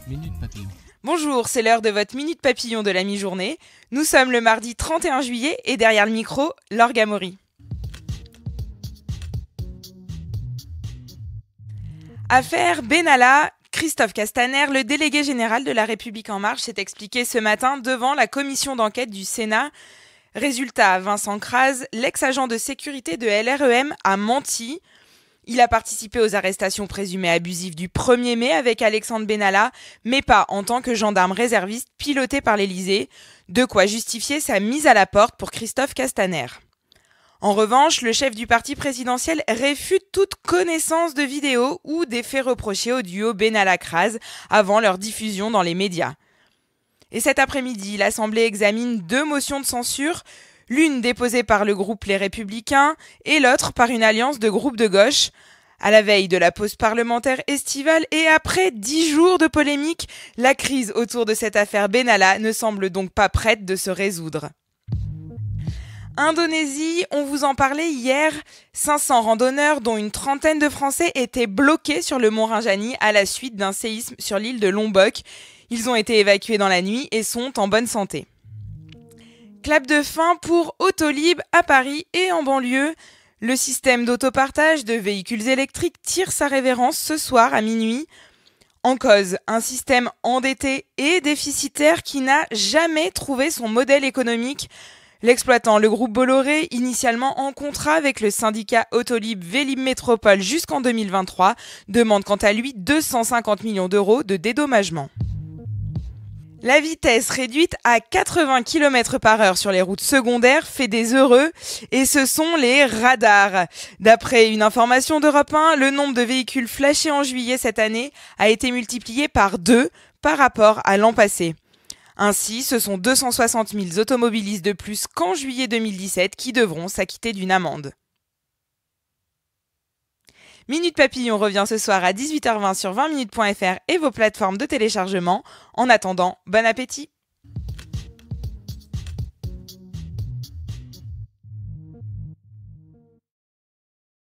Minute Papillon. Bonjour, c'est l'heure de votre Minute Papillon de la mi-journée. Nous sommes le mardi 31 juillet et derrière le micro, Laure Gamory. Affaire Benalla. Christophe Castaner, le délégué général de La République En Marche, s'est expliqué ce matin devant la commission d'enquête du Sénat. Résultat, Vincent Kras, l'ex-agent de sécurité de LREM, a menti. Il a participé aux arrestations présumées abusives du 1er mai avec Alexandre Benalla, mais pas en tant que gendarme réserviste piloté par l'Élysée, de quoi justifier sa mise à la porte pour Christophe Castaner. En revanche, le chef du parti présidentiel réfute toute connaissance de vidéos ou des faits reprochés au duo Benalla-Kras avant leur diffusion dans les médias. Et cet après-midi, l'Assemblée examine 2 motions de censure, l'une déposée par le groupe Les Républicains et l'autre par une alliance de groupes de gauche. À la veille de la pause parlementaire estivale et après 10 jours de polémique, la crise autour de cette affaire Benalla ne semble donc pas prête de se résoudre. Indonésie, on vous en parlait hier, 500 randonneurs dont une trentaine de Français étaient bloqués sur le mont Rinjani à la suite d'un séisme sur l'île de Lombok. Ils ont été évacués dans la nuit et sont en bonne santé. Clap de fin pour Autolib à Paris et en banlieue. Le système d'autopartage de véhicules électriques tire sa révérence ce soir à minuit. En cause, un système endetté et déficitaire qui n'a jamais trouvé son modèle économique. L'exploitant, le groupe Bolloré, initialement en contrat avec le syndicat Autolib Vélib Métropole jusqu'en 2023, demande quant à lui 250 millions d'euros de dédommagement. La vitesse réduite à 80 km/h sur les routes secondaires fait des heureux et ce sont les radars. D'après une information d'Europe 1, le nombre de véhicules flashés en juillet cette année a été multiplié par 2 par rapport à l'an passé. Ainsi, ce sont 260 000 automobilistes de plus qu'en juillet 2017 qui devront s'acquitter d'une amende. Minute Papillon revient ce soir à 18h20 sur 20minutes.fr et vos plateformes de téléchargement. En attendant, bon appétit!